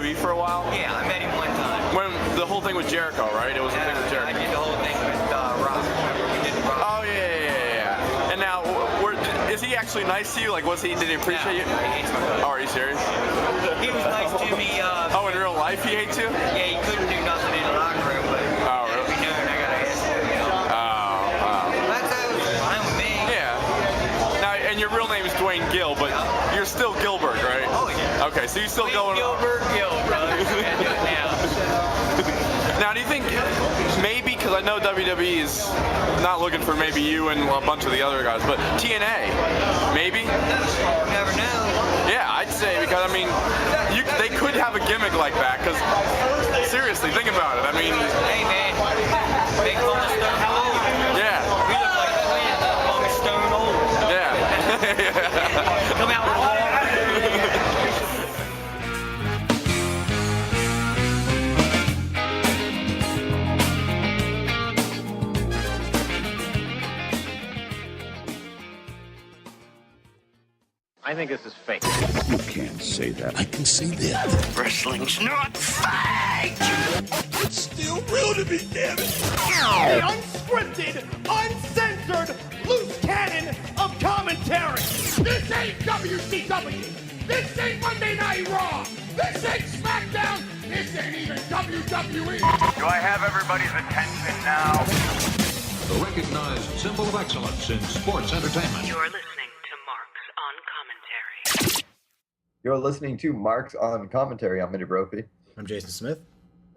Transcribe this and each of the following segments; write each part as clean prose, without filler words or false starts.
WWE for a while? Yeah, I met him one time. When the whole thing with Jericho, right? It was the thing with Jericho. I did the whole thing with Rock. Remember, we did Rock. Oh yeah. And now, is he actually nice to you? Like, did he appreciate you? He hates my brother. Oh, are you serious? He was nice to me. Oh, in real life he hates you? Yeah, he couldn't do nothing in the locker room, but every noon I got to ask him. That's fine with me. Yeah. Now, and your real name is Dwayne Gill, but you're still Gilbert, right? Oh yeah. Okay, so you still Dwayne going? Gilbert Gill, brother. Now. Now, do you think maybe, because I know WWE is not looking for maybe you and a bunch of the other guys, but TNA, maybe? You never know. Yeah, I'd say, because I mean, they could have a gimmick like that, because seriously, think about it. I mean, Hey man, big fun of Stone Cold. yeah. We look like twins, long as Stone Cold. Yeah. Come out with a wall. I think this is fake. You can't say that. I can say that. Wrestling's not fake. It's still real to me, damn it. The unscripted, uncensored, loose cannon of commentary. This ain't WCW. This ain't Monday Night Raw. This ain't SmackDown. This ain't even WWE. Do I have everybody's attention now? The recognized symbol of excellence in sports entertainment. You're listening to Marks on Commentary. You're listening to Marks on Commentary. I'm Mitty Brophy. I'm Jason Smith.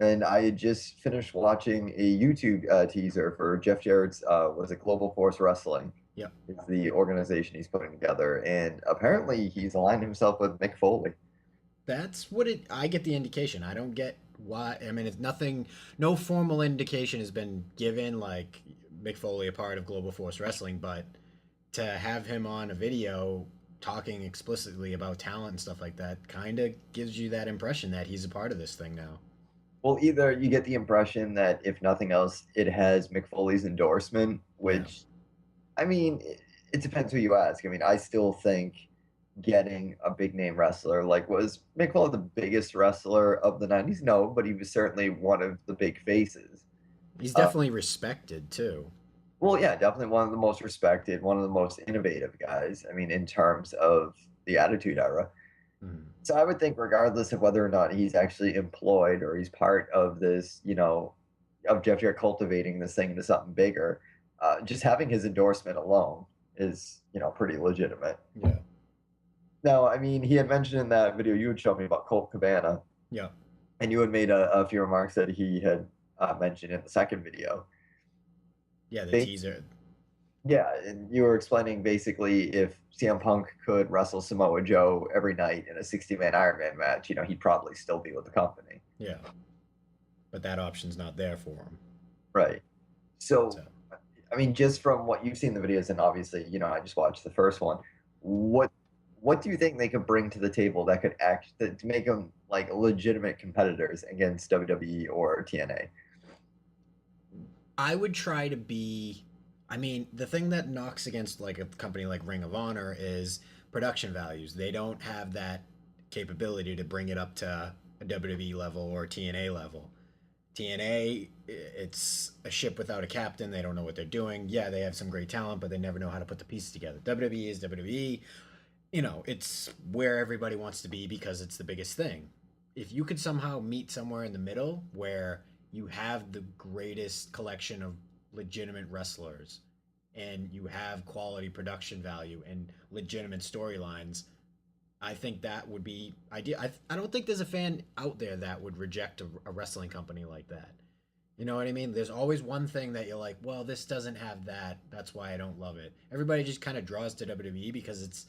And I had just finished watching a YouTube teaser for Jeff Jarrett's, was it Global Force Wrestling? Yeah. It's the organization he's putting together. And apparently he's aligned himself with Mick Foley. That's what I get the indication. I don't get why. I mean, it's nothing, no formal indication has been given, like Mick Foley a part of Global Force Wrestling, but to have him on a video talking explicitly about talent and stuff like that kind of gives you that impression that he's a part of this thing now. Well, either you get the impression that, if nothing else, it has Mick Foley's endorsement, which, I mean, it depends who you ask. I mean, I still think getting a big-name wrestler, like, was Mick Foley the biggest wrestler of the 90s? No, but he was certainly one of the big faces. He's definitely respected, too. Well, yeah, definitely one of the most respected, one of the most innovative guys, I mean, in terms of the Attitude Era. So I would think, regardless of whether or not he's actually employed or he's part of this, you know, of Jeff Jarrett cultivating this thing into something bigger, just having his endorsement alone is, you know, pretty legitimate. Yeah. Now, I mean, he had mentioned in that video you had shown me about Colt Cabana. Yeah. And you had made a few remarks that he had mentioned in the second video. Yeah, the teaser. Yeah, and you were explaining basically if CM Punk could wrestle Samoa Joe every night in a 60-man Iron Man match, you know, he'd probably still be with the company. Yeah. But that option's not there for him. Right. So, I mean, just from what you've seen in the videos, and obviously, you know, I just watched the first one, what do you think they could bring to the table that could act to make them like legitimate competitors against WWE or TNA? I would try to be, I mean, the thing that knocks against like a company like Ring of Honor is production values. They don't have that capability to bring it up to a WWE level or a TNA level. TNA, it's a ship without a captain. They don't know what they're doing. Yeah, they have some great talent, but they never know how to put the pieces together. WWE is WWE. You know, it's where everybody wants to be because it's the biggest thing. If you could somehow meet somewhere in the middle where you have the greatest collection of legitimate wrestlers and you have quality production value and legitimate storylines, I think that would be ideal. I don't think there's a fan out there that would reject a wrestling company like that. You know what I mean? There's always one thing that you're like, well, this doesn't have that. That's why I don't love it. Everybody just kind of draws to WWE because it's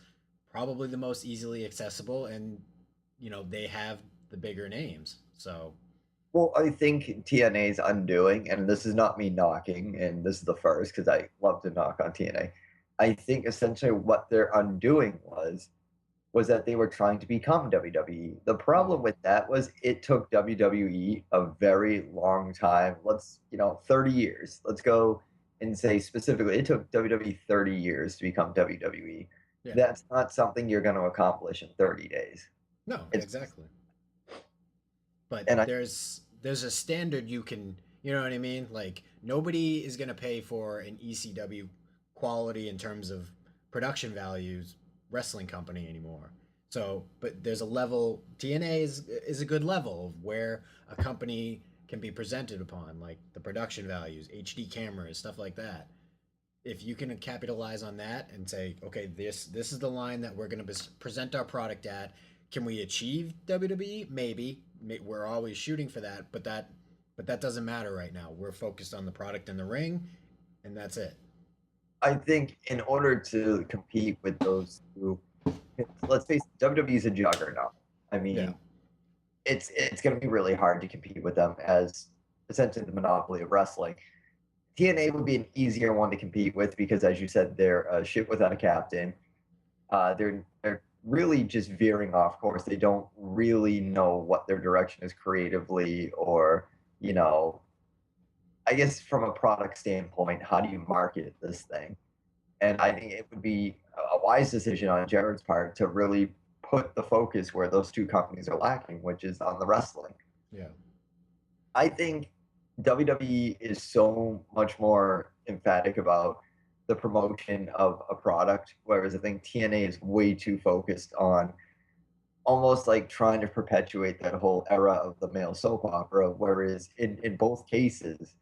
probably the most easily accessible and, you know, they have the bigger names. So, well, I think TNA's undoing, and this is not me knocking, and this is the first because I love to knock on TNA. I think essentially what they're undoing was that they were trying to become WWE. The problem with that was it took WWE a very long time. 30 years. Let's go and say specifically, it took WWE 30 years to become WWE. Yeah. That's not something you're going to accomplish in 30 days. No, exactly. But And there's a standard you can, you know what I mean? Like nobody is gonna pay for an ECW quality in terms of production values wrestling company anymore. So, but there's a level. TNA is a good level of where a company can be presented upon, like the production values, HD cameras, stuff like that. If you can capitalize on that and say, okay, this is the line that we're going to present our product at. Can we achieve WWE? Maybe. We're always shooting for that, but that doesn't matter right now. We're focused on the product in the ring, and that's it. I think in order to compete with those two, let's face it, WWE is a juggernaut. I mean, Yeah. it's going to be really hard to compete with them as essentially the monopoly of wrestling. TNA would be an easier one to compete with because, as you said, they're a ship without a captain. They're really just veering off course. They don't really know what their direction is creatively, or I guess from a product standpoint, how do you market this thing? And I think it would be a wise decision on Jarrett's part to really put the focus where those two companies are lacking, which is on the wrestling. Yeah. I think WWE is so much more emphatic about the promotion of a product, whereas I think TNA is way too focused on almost like trying to perpetuate that whole era of the male soap opera, whereas in both cases,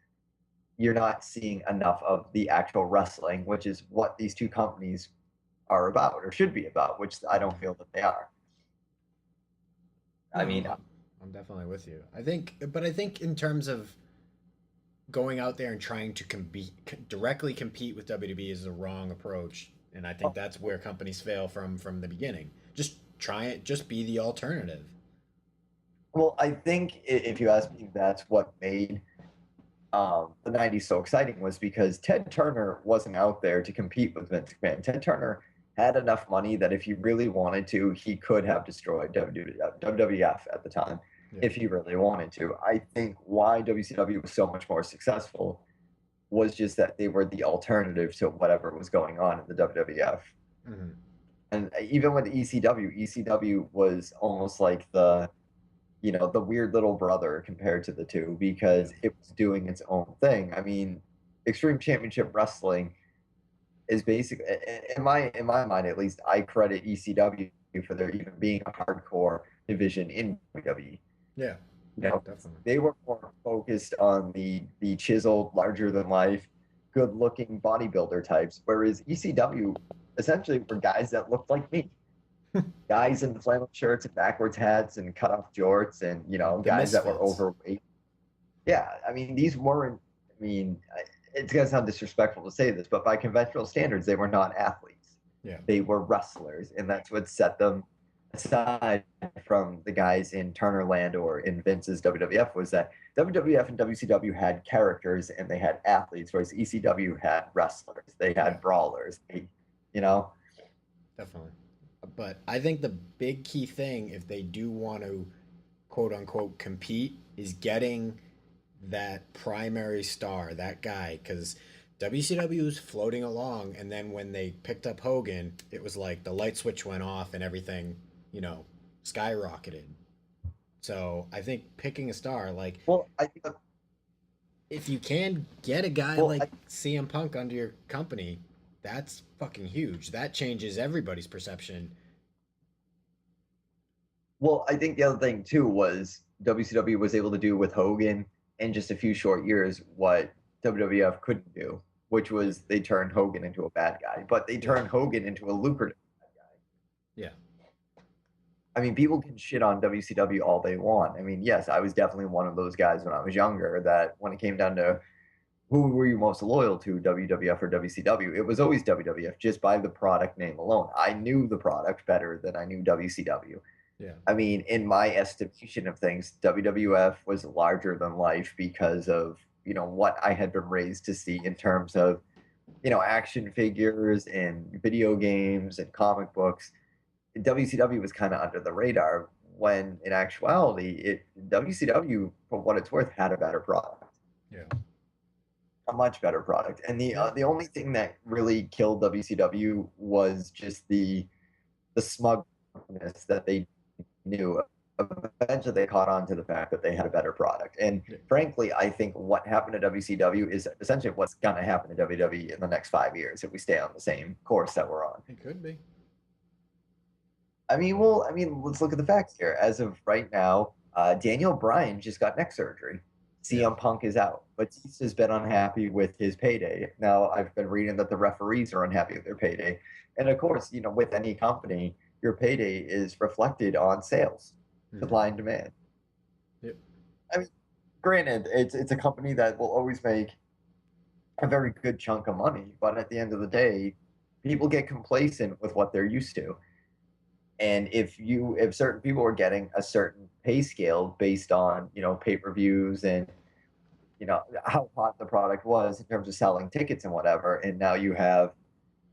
you're not seeing enough of the actual wrestling, which is what these two companies are about or should be about, which I don't feel that they are. I mean, I'm definitely with you. I think in terms of going out there and trying to directly compete with WWE is the wrong approach, and I think that's where companies fail from the beginning. Just try it. Just be the alternative. well, I think if you ask me, that's what made the 90s so exciting, was because Ted Turner wasn't out there to compete with Vince McMahon. Ted Turner had enough money that if he really wanted to, he could have destroyed WWF at the time, if he really wanted to. I think why WCW was so much more successful was just that they were the alternative to whatever was going on in the WWF. Mm-hmm. And even with ECW was almost like the weird little brother compared to the two, because it was doing its own thing. I mean, Extreme Championship Wrestling is basically, in my mind at least, I credit ECW for there even being a hardcore division in WWE. Yeah, definitely. They were more focused on the chiseled, larger than life, good looking bodybuilder types, whereas ECW essentially were guys that looked like me. Guys in flannel shirts and backwards hats and cut off jorts, and guys that were overweight. Yeah, I mean, these weren't. I mean, it's gonna sound disrespectful to say this, but by conventional standards, they were not athletes. Yeah, they were wrestlers, and that's what set them aside from the guys in Turnerland or in Vince's WWF, was that WWF and WCW had characters and they had athletes, whereas ECW had wrestlers. They had brawlers. Definitely. But I think the big key thing, if they do want to quote unquote compete, is getting that primary star, that guy, because WCW was floating along, and then when they picked up Hogan, it was like the light switch went off and everything, skyrocketed. So I think picking a star, like, if you can get a guy like CM Punk under your company, that's fucking huge. That changes everybody's perception. Well, I think the other thing too was WCW was able to do with Hogan in just a few short years what WWF couldn't do, which was they turned Hogan into a bad guy, but they turned Hogan into a lucrative bad guy. Yeah. I mean, people can shit on WCW all they want. I mean, yes, I was definitely one of those guys when I was younger that when it came down to who were you most loyal to, WWF or WCW, it was always WWF just by the product name alone. I knew the product better than I knew WCW. Yeah. I mean, in my estimation of things, WWF was larger than life because of, what I had been raised to see in terms of, action figures and video games and comic books. WCW was kind of under the radar, when in actuality, WCW, for what it's worth, had a better product. Yeah. A much better product. And the only thing that really killed WCW was just the smugness that they knew eventually they caught on to the fact that they had a better product. And frankly, I think what happened to WCW is essentially what's going to happen to WWE in the next 5 years if we stay on the same course that we're on. It could be. I mean, let's look at the facts here. As of right now, Daniel Bryan just got neck surgery. CM Punk is out. Batista's been unhappy with his payday. Now, I've been reading that the referees are unhappy with their payday. And of course, with any company, your payday is reflected on sales, supply and demand. Yep. I mean, granted, it's a company that will always make a very good chunk of money, but at the end of the day, people get complacent with what they're used to. And if certain people are getting a certain pay scale based on, pay-per-views and, how hot the product was in terms of selling tickets and whatever, and now you have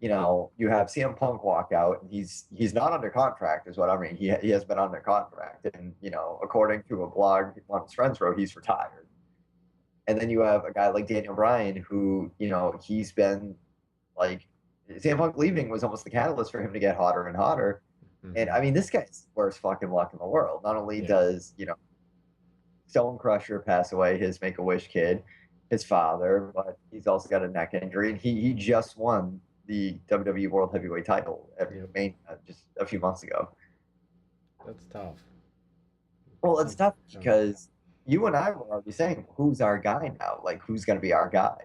CM Punk walk out, and he's not under contract, is what I mean. He has been under contract, and according to a blog one of his friends wrote, he's retired. And then you have a guy like Daniel Bryan, who he's been like, CM Punk leaving was almost the catalyst for him to get hotter and hotter. And I mean, this guy's the worst fucking luck in the world. Not only does Stone Crusher pass away, his Make-A-Wish kid, his father, but he's also got a neck injury, and he just won the WWE World Heavyweight title at Mania just a few months ago. That's tough. Well, it's tough because you and I were already saying, who's our guy now? Like, who's going to be our guy?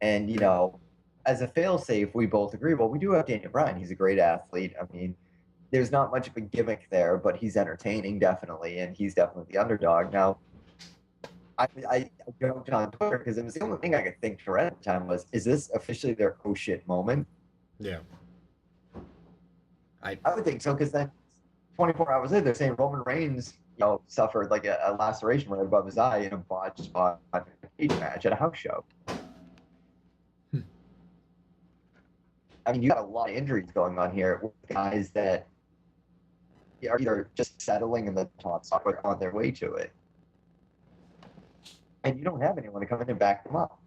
And, as a fail-safe, we both agree, well, we do have Daniel Bryan. He's a great athlete. I mean, there's not much of a gimmick there, but he's entertaining, definitely, and he's definitely the underdog. Now, I joked on Twitter because it was the only thing I could think to read at the time was, is this officially their oh shit moment? Yeah. I would think so, because then 24 hours later, they're saying Roman Reigns, suffered like a laceration right above his eye in a botched spot on a cage match at a house show. I mean, you got a lot of injuries going on here with guys that are either just settling in the top spot or on their way to it. And you don't have anyone to come in and back them up.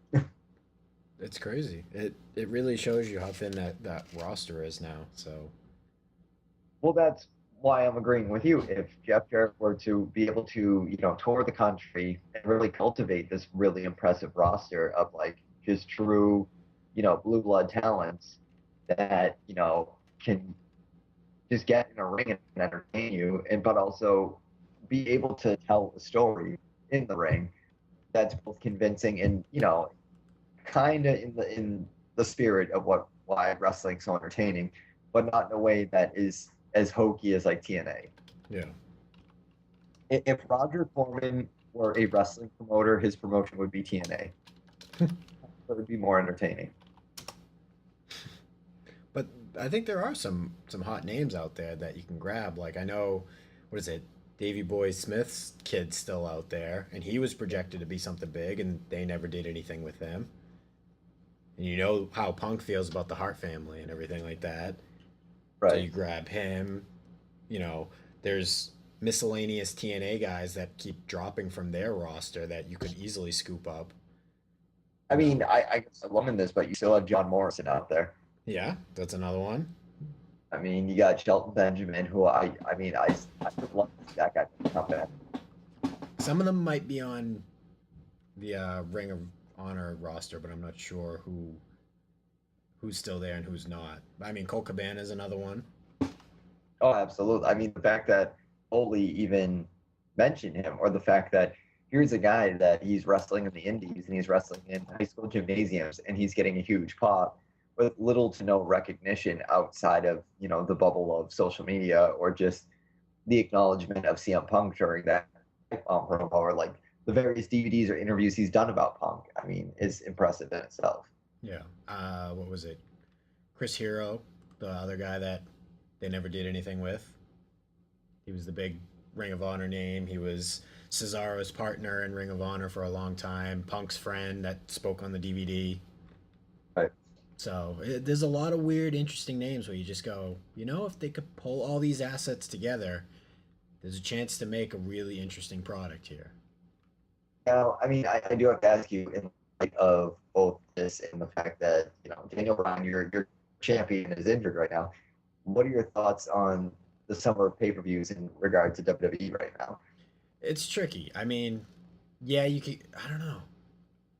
It's crazy. It really shows you how thin that roster is now. So. Well, that's why I'm agreeing with you. If Jeff Jarrett were to be able to, tour the country and really cultivate this really impressive roster of like just true, blue blood talents that, can just get in a ring and entertain you, but also be able to tell a story in the ring that's both convincing and, kind of in the spirit of why wrestling's so entertaining, but not in a way that is as hokey as like TNA. Yeah. If Roger Corman were a wrestling promoter, his promotion would be TNA. It would be more entertaining. But I think there are some hot names out there that you can grab. Like, I know, what is it? Davey Boy Smith's kid's still out there, and he was projected to be something big, and they never did anything with him. And you know how Punk feels about the Hart family and everything like that. Right. So you grab him. There's miscellaneous TNA guys that keep dropping from their roster that you could easily scoop up. I mean, I love in this, but you still have John Morrison out there. Yeah, that's another one. I mean, you got Shelton Benjamin, who I would love to see that guy come back. Some of them might be on the Ring of Honor roster, but I'm not sure who's still there and who's not. I mean, Colt Cabana is another one. Oh, absolutely. I mean, the fact that Foley even mentioned him, or the fact that here's a guy that he's wrestling in the indies and he's wrestling in high school gymnasiums and he's getting a huge pop with little to no recognition outside of, the bubble of social media or just the acknowledgement of CM Punk during that promo, or like the various DVDs or interviews he's done about Punk. I mean, is impressive in itself. Yeah. What was it? Chris Hero, the other guy that they never did anything with. He was the big Ring of Honor name. He was Cesaro's partner in Ring of Honor for a long time. Punk's friend that spoke on the DVD. Right. So there's a lot of weird, interesting names where you just go, if they could pull all these assets together, there's a chance to make a really interesting product here. Now, I mean, I do have to ask you, in light of both this and the fact that, Daniel Bryan, your champion, is injured right now, what are your thoughts on the the summer pay-per-views in regard to WWE right now. It's tricky. I mean, yeah, you can. I don't know,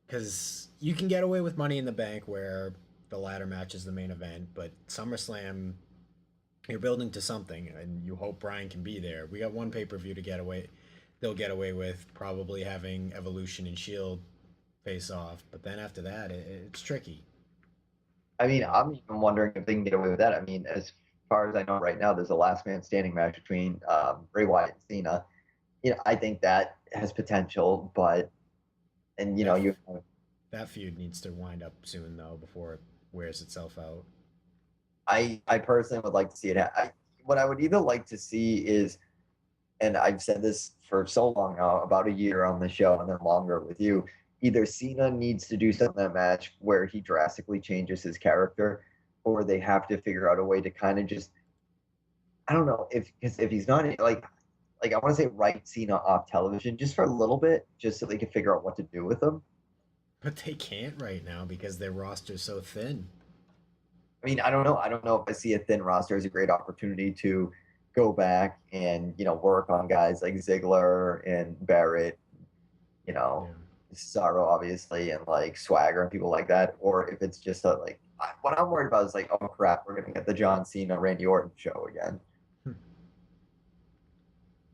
because you can get away with Money in the Bank where the ladder match is the main event, but SummerSlam, you're building to something, and you hope Bryan can be there. We got one pay-per-view to get away. They'll get away with probably having Evolution and Shield face off, but then after that, it's tricky. I mean, I'm even wondering if they can get away with that. I mean, as far as I know right now, there's a last man standing match between Bray Wyatt and Cena. I think that has potential, but that feud needs to wind up soon though before it wears itself out. I personally would like to see it. What I would either like to see is, and I've said this for so long now, about a year on the show and then longer with you, either Cena needs to do something in that match where he drastically changes his character, or they have to figure out a way to kind of just, I don't know, if he's not like I want to say write Cena off television just for a little bit, just so they can figure out what to do with him. But they can't right now because their roster's so thin. I mean, I don't know. I don't know if I see a thin roster as a great opportunity to go back and work on guys like Ziggler and Barrett, Cesaro obviously, and like Swagger and people like that, or if it's just what I'm worried about is like, oh crap, we're gonna get the John Cena Randy Orton show again.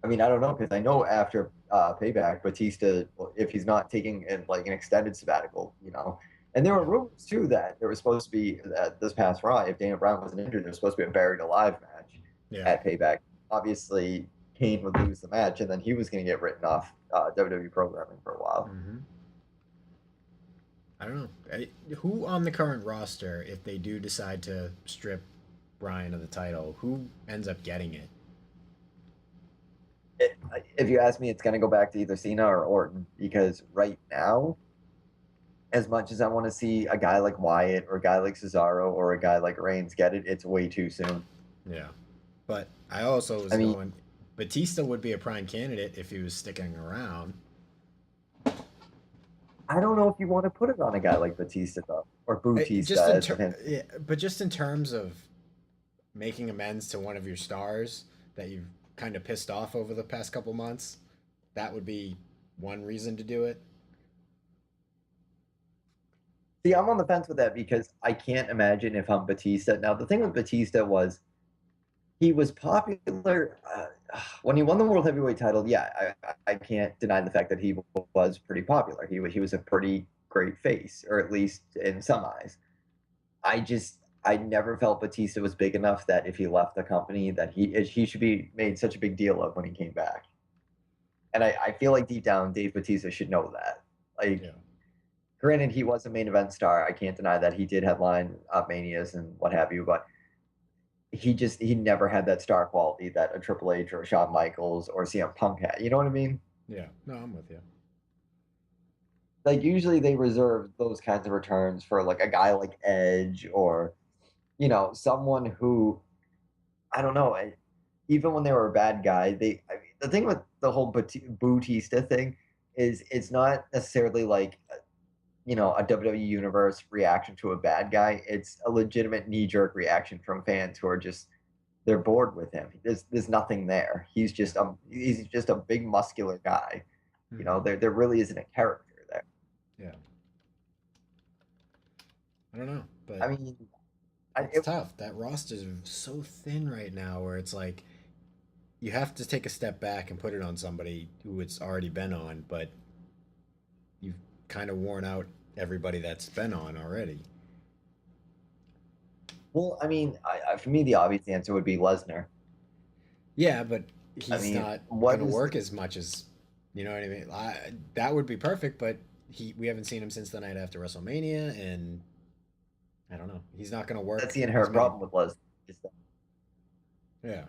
I mean, I don't know, because I know after Payback, Batista, if he's not taking an extended sabbatical, and there were rumors too that there was supposed to be this past Raw, if Daniel Bryan wasn't injured, there was supposed to be a buried alive match at Payback. Obviously, Kane would lose the match, and then he was going to get written off WWE programming for a while. Mm-hmm. I don't know. Who on the current roster, if they do decide to strip Bryan of the title, who ends up getting it? If you ask me, it's going to go back to either Cena or Orton, because right now, as much as I want to see a guy like Wyatt or a guy like Cesaro or a guy like Reigns get it, it's way too soon. Yeah. But I also was going, Batista would be a prime candidate if he was sticking around. I don't know if you want to put it on a guy like Batista, though, or Bautista. But just in terms of making amends to one of your stars that you've kind of pissed off over the past couple months, that would be one reason to do it. See, I'm on the fence with that because I can't imagine if I'm Batista. Now, the thing with Batista was he was popular when he won the World Heavyweight title. Yeah, I can't deny the fact that he was pretty popular. He was a pretty great face, or at least in some eyes. I never felt Batista was big enough that if he left the company that he should be made such a big deal of when he came back. And I feel like deep down, Dave Batista should know that. Granted, he was a main event star. I can't deny that he did headline Manias and what have you, but he never had that star quality that a Triple H or a Shawn Michaels or CM Punk had. You know what I mean? Yeah. No, I'm with you. Usually they reserve those kinds of returns for a guy like Edge or, someone who, I don't know, even when they were a bad guy, the thing with the whole Bautista thing is it's not necessarily a WWE Universe reaction to a bad guy. It's a legitimate knee-jerk reaction from fans who are they're bored with him. There's nothing there. He's just a big muscular guy. Mm-hmm. There really isn't a character there. Yeah. I don't know, but I mean, it's tough. That roster is so thin right now, where it's like you have to take a step back and put it on somebody who it's already been on, but you've kind of worn out everybody that's been on already. Well, I mean, for me, the obvious answer would be Lesnar. Yeah, but he's not going to work as much as, you know what I mean? That would be perfect, but we haven't seen him since the night after WrestleMania, and I don't know. He's not going to work. That's the inherent problem with Lesnar. Yeah.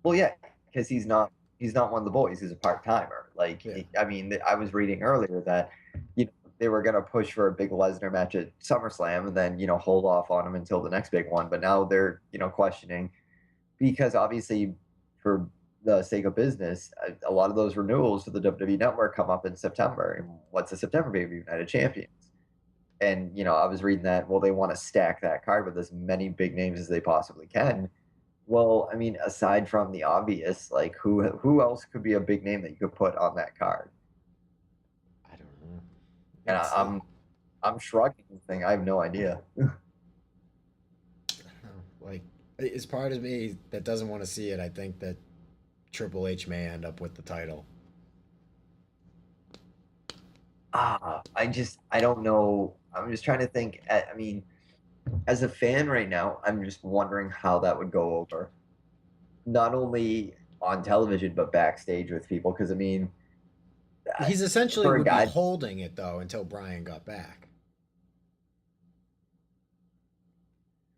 Well, yeah, because he's not one of the boys. He's a part-timer. I was reading earlier that they were going to push for a big Lesnar match at SummerSlam and then hold off on him until the next big one. But now they're questioning, because obviously for the sake of business, a lot of those renewals for the WWE Network come up in September. And what's the September pay-per-view? Night of Champions. And I was reading that they want to stack that card with as many big names as they possibly can. Well, I mean, aside from the obvious, like who else could be a big name that you could put on that card? I don't know. And It's, I'm shrugging and saying I have no idea. like, as part of me that doesn't want to see it, I think that Triple H may end up with the title. I don't know. I'm just trying to think. I mean, as a fan right now, I'm just wondering how that would go over, not only on television but backstage with people. Because I mean, He's essentially for a would be guy, holding it though until Bryan got back.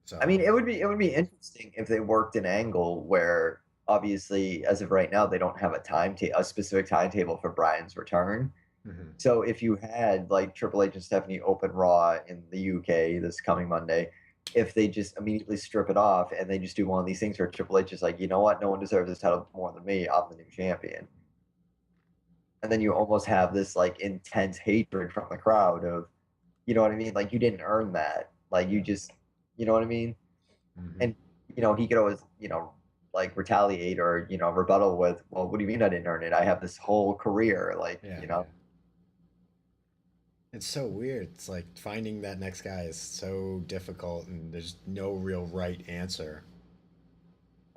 So I mean, it would be interesting if they worked an angle where obviously, as of right now, they don't have a specific timetable for Bryan's return. mhm. So if you had like Triple H and Stephanie open Raw in the UK this coming Monday, if they just immediately strip it off and they just do one of these things where Triple H is like, you know what, no one deserves this title more than me. I'm the new champion. And then you almost have this like intense hatred from the crowd of, you know what I mean? Like you didn't earn that. Like you just, you know what I mean? Mhm. And he could always, like retaliate or rebuttal with, well, what do you mean I didn't earn it? I have this whole career, like Yeah, yeah. It's so weird. It's like finding that next guy is so difficult, and there's no real right answer.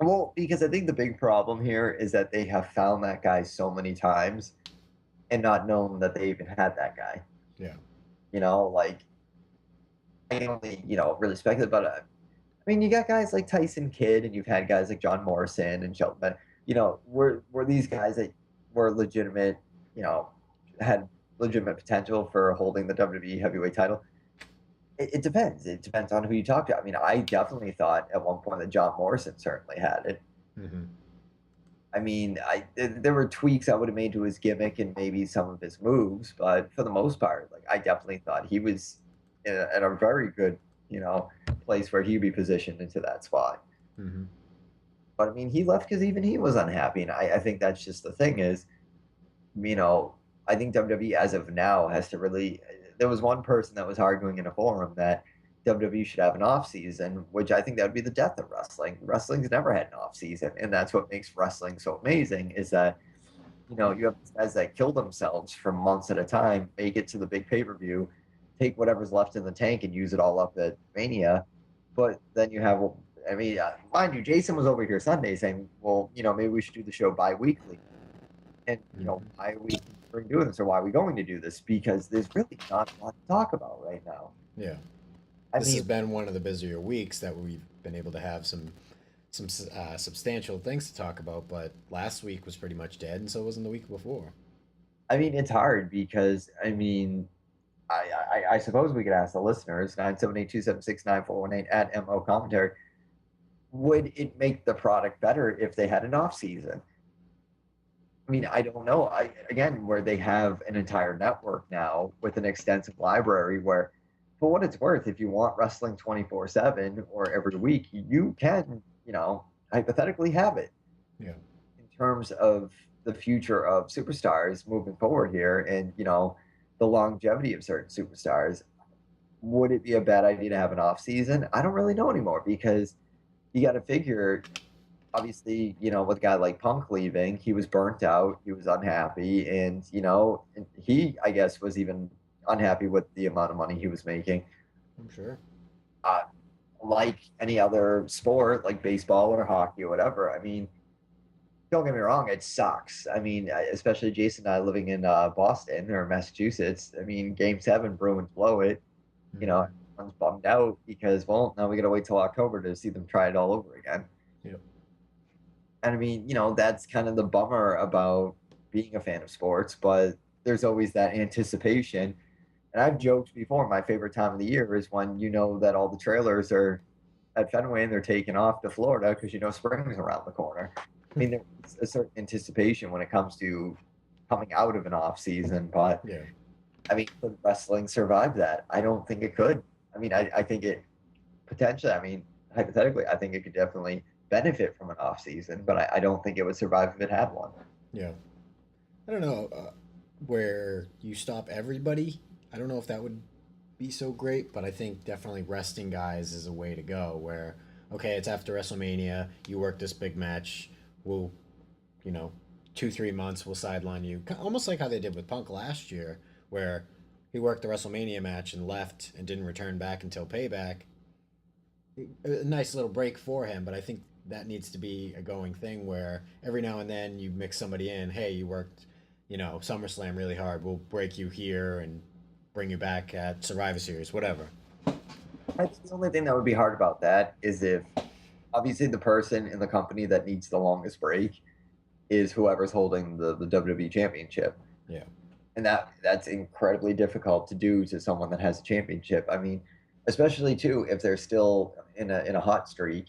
Well, because I think the big problem here is that they have found that guy so many times and not known that they even had that guy. Yeah. Like I can only, really speculate, but I mean, you got guys like Tyson Kidd, and you've had guys like John Morrison and Shelton. Benjamin. Were these guys that were legitimate, had legitimate potential for holding the WWE heavyweight title? It depends. It depends on who you talk to. I mean, I definitely thought at one point that John Morrison certainly had it. Hmm. I mean, there were tweaks I would have made to his gimmick and maybe some of his moves, but for the most part, like I definitely thought he was in a very good, place where he'd be positioned into that spot. Hmm. But I mean, he left because even he was unhappy, and I think that's just the thing is, you know, I think WWE as of now has to really. There was one person that was arguing in a forum that WWE should have an off season, which I think that would be the death of wrestling. Wrestling's never had an off season, and that's what makes wrestling so amazing. Is that you have guys that kill themselves for months at a time, make it to the big pay per view, take whatever's left in the tank and use it all up at Mania. But then you have, I mean, mind you, Jason was over here Sunday saying, well, maybe we should do the show bi-weekly. And, why are we considering doing this or why are we going to do this? Because there's really not a lot to talk about right now. Yeah. I This mean, has been one of the busier weeks that we've been able to have some substantial things to talk about, but last week was pretty much dead, and so wasn't the week before. it's hard because, I suppose we could ask the listeners, 978-276-9418 at MO Commentary, would it make the product better if they had an off season? I mean, I don't know. Again, where they have an entire network now with an extensive library where, for what it's worth, if you want wrestling 24/7 or every week, you can, hypothetically have it. Yeah. In terms of the future of superstars moving forward here and, the longevity of certain superstars, would it be a bad idea to have an off season? I don't really know anymore because you got to figure obviously, with a guy like Punk leaving, he was burnt out, he was unhappy, and he, I guess, was even unhappy with the amount of money he was making. I'm sure. Like any other sport, like baseball or hockey or whatever. I mean, don't get me wrong, it sucks. I mean, especially Jason and I living in Boston or Massachusetts. I mean, Game 7, Bruins blow it. Everyone's bummed out because, well, now we got to wait till October to see them try it all over again. Yep. And I mean, that's kind of the bummer about being a fan of sports, but there's always that anticipation. And I've joked before, my favorite time of the year is when that all the trailers are at Fenway and they're taking off to Florida because spring's around the corner. I mean, there's a certain anticipation when it comes to coming out of an off season, but Yeah. I mean, could wrestling survive that? I don't think it could. I mean, I think it potentially, I mean, hypothetically, I think it could definitely benefit from an off season, but I don't think it would survive if it had one. Yeah. I don't know where you stop everybody. I don't know if that would be so great, but I think definitely resting guys is a way to go. Where, okay, it's after WrestleMania. You work this big match. We'll, you know, 2 3 months we'll sideline you. Almost like how they did with Punk last year, where he worked the WrestleMania match and left and didn't return back until Payback. A nice little break for him, but I think that needs to be a going thing where every now and then you mix somebody in. Hey, you worked, SummerSlam really hard. We'll break you here and bring you back at Survivor Series, whatever. I think the only thing that would be hard about that is if obviously the person in the company that needs the longest break is whoever's holding the WWE championship. Yeah. And that's incredibly difficult to do to someone that has a championship. I mean, especially too if they're still in a hot streak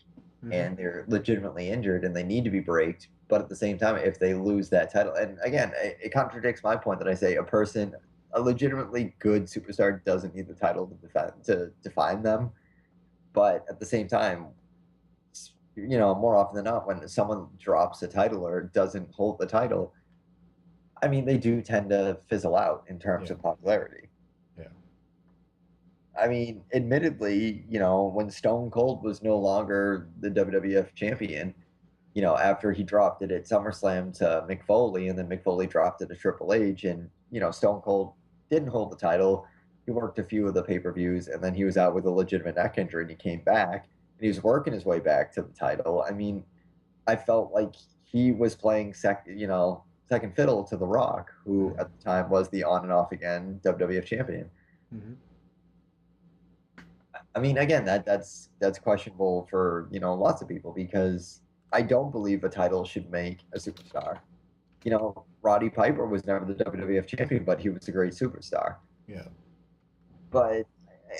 and they're legitimately injured and they need to be braked. But at the same time, if they lose that title, and again, it contradicts my point that I say a legitimately good superstar doesn't need the title to define them. But at the same time, more often than not, when someone drops a title or doesn't hold the title, I mean, they do tend to fizzle out in terms of popularity. Yeah. I mean, admittedly, when Stone Cold was no longer the WWF champion, after he dropped it at SummerSlam to Mick Foley, and then Mick Foley dropped it to Triple H, and, Stone Cold didn't hold the title. He worked a few of the pay-per-views, and then he was out with a legitimate neck injury, and he came back, and he was working his way back to the title. I mean, I felt like he was playing second fiddle to The Rock, who at the time was the on and off again WWF champion. Mm-hmm. I mean, again, that's questionable for lots of people because I don't believe a title should make a superstar. Roddy Piper was never the WWF champion, but he was a great superstar. Yeah. But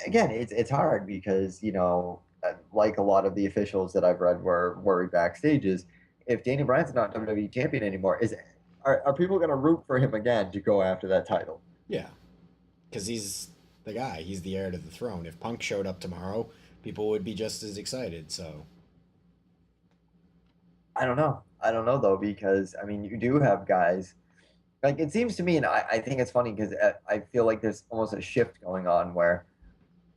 again, it's hard because like a lot of the officials that I've read were worried backstage is if Daniel Bryan's not WWE champion anymore, are people going to root for him again to go after that title? Yeah, because he's the guy. He's the heir to the throne. If Punk showed up tomorrow, people would be just as excited. So I don't know. I don't know though because I mean you do have guys like it seems to me, and I think it's funny because I feel like there's almost a shift going on where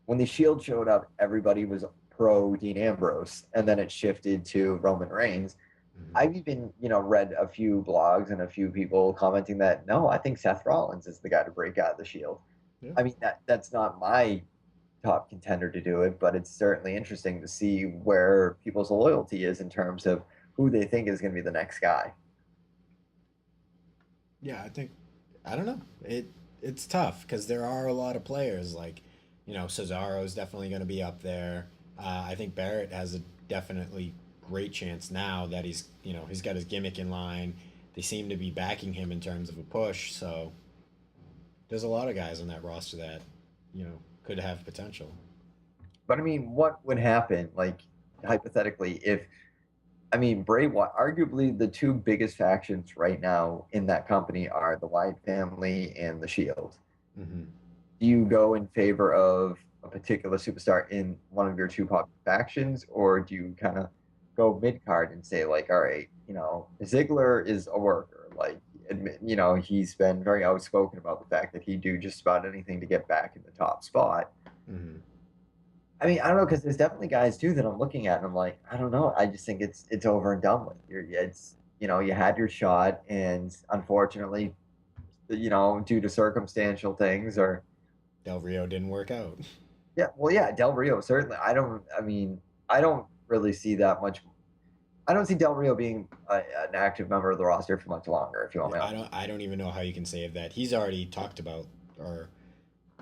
when the Shield showed up, everybody was pro Dean Ambrose, and then it shifted to Roman Reigns. I've even, read a few blogs and a few people commenting that no, I think Seth Rollins is the guy to break out of the Shield. Yeah. I mean that's not my top contender to do it, but it's certainly interesting to see where people's loyalty is in terms of who they think is going to be the next guy. yeah, I don't know. It's tough because there are a lot of players like, Cesaro's definitely going to be up there. I think Barrett has a definitely great chance now that he's got his gimmick in line. They seem to be backing him in terms of a push, so there's a lot of guys on that roster that could have potential. But I mean, what would happen, like hypothetically, if Bray Wyatt, arguably the two biggest factions right now in that company are the Wyatt family and the Shield. Mm-hmm. Do you go in favor of a particular superstar in one of your two pop factions, or do you kind of go mid card and say like, all right, Ziggler is a worker, like he's been very outspoken about the fact that he'd do just about anything to get back in the top spot. Mm-hmm. I mean, I don't know because there's definitely guys too that I'm looking at and I'm like, I don't know. I just think it's over and done with. You had your shot, and unfortunately, due to circumstantial things or Del Rio didn't work out. yeah, Del Rio certainly. I don't really see that much. I don't see Del Rio being an active member of the roster for much longer. If you want me, I don't even know how you can save that. He's already talked about or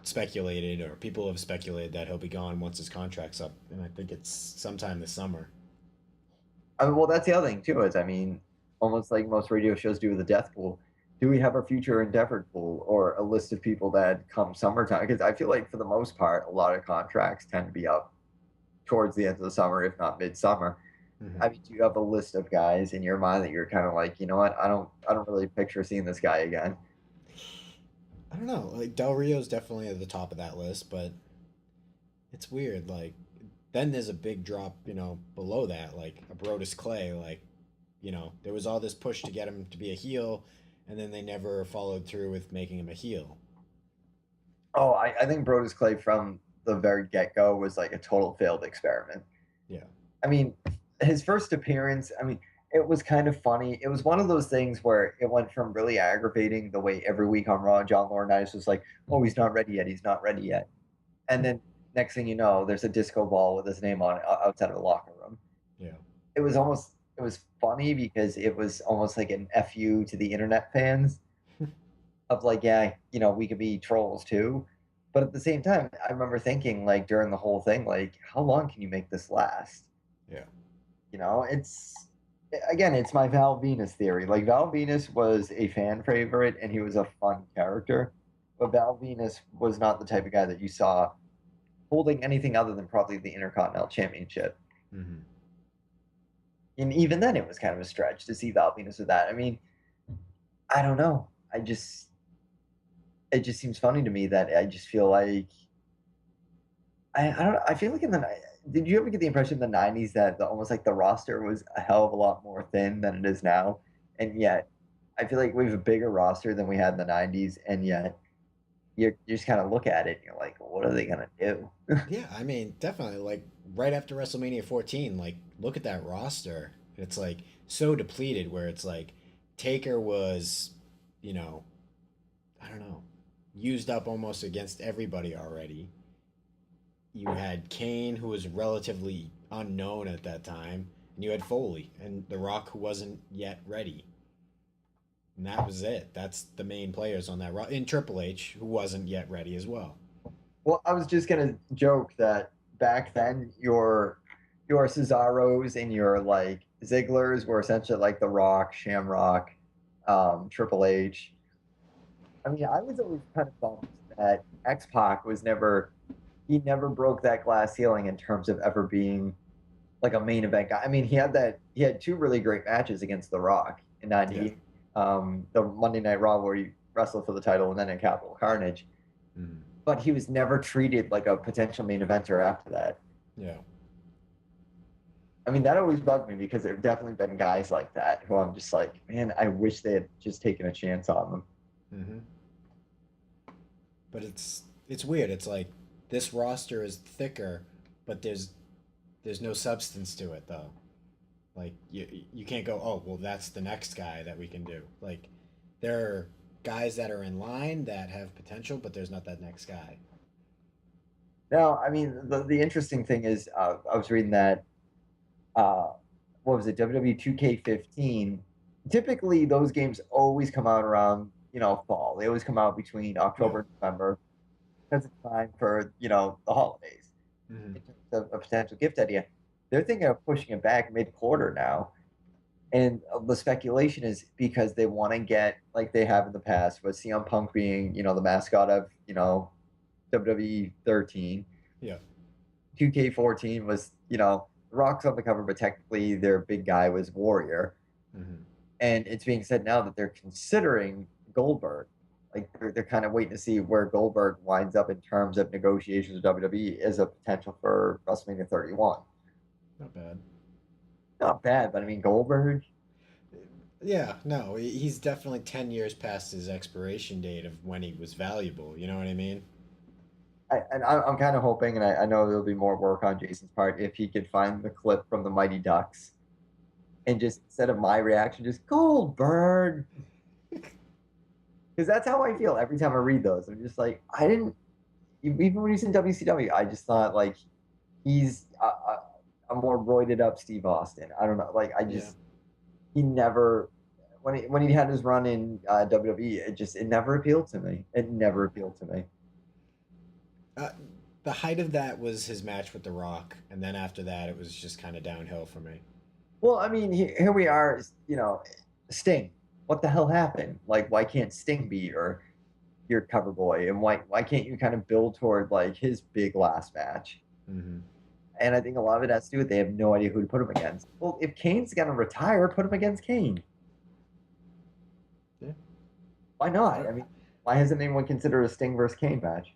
speculated, or people have speculated that he'll be gone once his contract's up, and I think it's sometime this summer. I mean, well, that's the other thing too. Is almost like most radio shows do with the death pool. Do we have a future endeavored pool or a list of people that come summertime? Because I feel like for the most part, a lot of contracts tend to be up towards the end of the summer, if not midsummer. Mm-hmm. I mean, do you have a list of guys in your mind that you're kind of like, you know what, I don't really picture seeing this guy again? I don't know. Like Del Rio's definitely at the top of that list, but it's weird. Like then there's a big drop, below that, like a Brodus Clay. Like, there was all this push to get him to be a heel, and then they never followed through with making him a heel. Oh, I think Brodus Clay from the very get-go was like a total failed experiment. Yeah. I mean, his first appearance, I mean, it was kind of funny. It was one of those things where it went from really aggravating the way every week on Raw, John Laurinaitis was like, "Oh, he's not ready yet. He's not ready yet." And then next thing you know, there's a disco ball with his name on it outside of the locker room. Yeah. It was funny because it was almost like an FU to the internet fans of like, yeah, we could be trolls too. But at the same time, I remember thinking like during the whole thing, like, how long can you make this last? Yeah. It's my Val Venus theory. Like Val Venus was a fan favorite and he was a fun character, but Val Venus was not the type of guy that you saw holding anything other than probably the Intercontinental Championship. Mm-hmm. And even then, it was kind of a stretch to see Val Venus with that. I mean, I don't know. It just seems funny to me that I just feel like I don't know. I feel like did you ever get the impression in the '90s that almost like the roster was a hell of a lot more thin than it is now, and yet I feel like we have a bigger roster than we had in the '90s, and yet you just kind of look at it and you're like, what are they gonna do? Yeah, I mean, definitely. Like right after WrestleMania 14, like look at that roster. It's like so depleted where it's like Taker was, I don't know, used up almost against everybody already. You had Kane, who was relatively unknown at that time, and you had Foley and The Rock, who wasn't yet ready. And that was it. That's the main players on that roster. And Triple H, who wasn't yet ready as well. Well, I was just gonna joke that back then your Cesaros and your like Zigglers were essentially like The Rock, Shamrock, Triple H. I mean, I was always kind of bummed that X-Pac he never broke that glass ceiling in terms of ever being like a main event guy. I mean, he had two really great matches against The Rock in '98, the Monday Night Raw where he wrestled for the title, and then in Capital Carnage. Mm-hmm. But he was never treated like a potential main eventer after that. Yeah. I mean, that always bugged me because there have definitely been guys like that who I'm just like, man, I wish they had just taken a chance on them. Mm-hmm. But it's weird. It's like this roster is thicker, but there's no substance to it though. Like you can't go, oh well, that's the next guy that we can do. Like there are guys that are in line that have potential, but there's not that next guy. Now, I mean, the interesting thing is, I was reading that, what was it, WWE 2K15. Typically, those games always come out around, fall. They always come out between October and November because it's time for, the holidays. Mm-hmm. In terms of a potential gift idea. They're thinking of pushing it back mid-quarter now. And the speculation is because they want to get, like they have in the past, with CM Punk being, the mascot of, WWE 13. Yeah. 2K14 was, The Rock's on the cover, but technically their big guy was Warrior. Mm-hmm. And it's being said now that they're considering Goldberg. Like they're kind of waiting to see where Goldberg winds up in terms of negotiations with WWE as a potential for WrestleMania 31. Not bad. Not bad, but I mean Goldberg. Yeah, no, he's definitely 10 years past his expiration date of when he was valuable. You know what I mean? I'm kind of hoping, and I know there'll be more work on Jason's part, if he could find the clip from the Mighty Ducks and just, instead of my reaction, just Goldberg. Because that's how I feel every time I read those. I'm just like, even when he's in WCW, I just thought like he's a more roided up Steve Austin. I don't know. Like he never, when he had his run in WWE, it never appealed to me. It never appealed to me. The height of that was his match with The Rock, and then after that, it was just kind of downhill for me. Well, I mean, here we are, Sting. What the hell happened? Like, why can't Sting be your cover boy? And why can't you kind of build toward, like, his big last match? Mm-hmm. And I think a lot of it has to do with they have no idea who to put him against. Well, if Kane's going to retire, put him against Kane. Yeah. Why not? I mean, why hasn't anyone considered a Sting versus Kane match?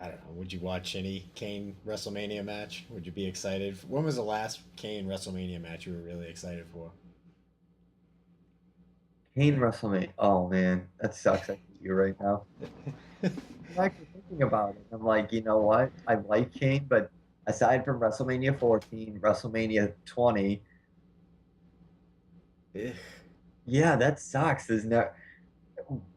I don't know. Would you watch any Kane WrestleMania match? Would you be excited? When was the last Kane WrestleMania match you were really excited for? Kane WrestleMania. Oh man, that sucks. I hate you right now. I'm actually thinking about it. I'm like, you know what? I like Kane, but aside from WrestleMania 14, WrestleMania 20. Yeah, that sucks. There's no,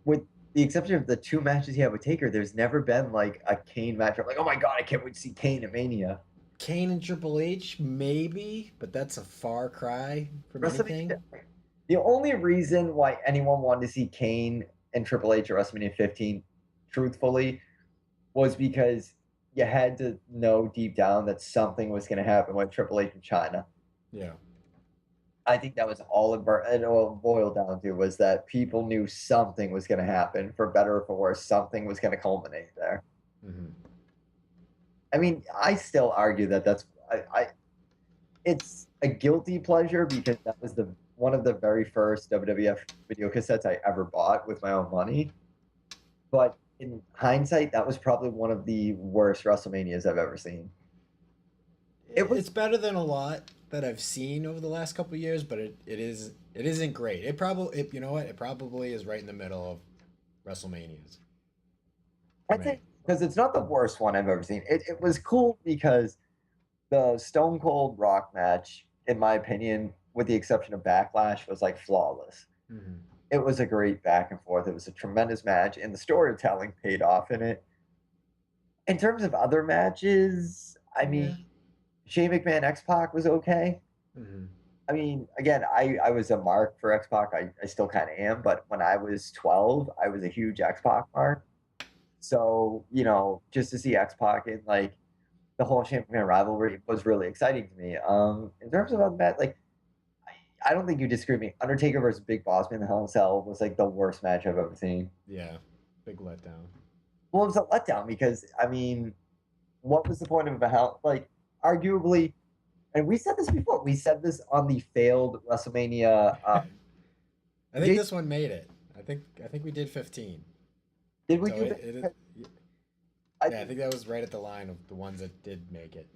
with the exception of the 2 matches he had with Taker, there's never been like a Kane match. I'm like, oh my god, I can't wait to see Kane at Mania. Kane and Triple H, maybe, but that's a far cry from anything. The only reason why anyone wanted to see Kane and Triple H at WrestleMania 15, truthfully, was because you had to know deep down that something was going to happen with Triple H in China. Yeah. I think that was all it all boiled down to, was that people knew something was going to happen, for better or for worse. Something was going to culminate there. Mm-hmm. I mean, I still argue that it's a guilty pleasure, because that was one of the very first WWF video cassettes I ever bought with my own money. But in hindsight, that was probably one of the worst WrestleManias I've ever seen. It's better than a lot that I've seen over the last couple of years, but it isn't great. It probably is right in the middle of WrestleManias. I think because it's not the worst one I've ever seen. It was cool because the Stone Cold Rock match, in my opinion, with the exception of Backlash, was like flawless. Mm-hmm. It was a great back and forth. It was a tremendous match, and the storytelling paid off in it. In terms of other matches, I mean, Shane McMahon X-Pac was okay. Mm-hmm. I mean, again, I was a mark for X-Pac. I still kind of am, but when I was 12, I was a huge X-Pac mark. So, just to see X-Pac in like the whole Shane McMahon rivalry was really exciting to me. In terms of other match, like, I don't think you disagree with me. Undertaker versus Big Boss Man in the Hell in a Cell was like the worst match I've ever seen. Yeah, big letdown. Well, it was a letdown because, I mean, what was the point of a hell? Like, arguably, and we said this before. We said this on the failed WrestleMania. I think this one made it. I think we did 15. Did we so do it? I think that was right at the line of the ones that did make it.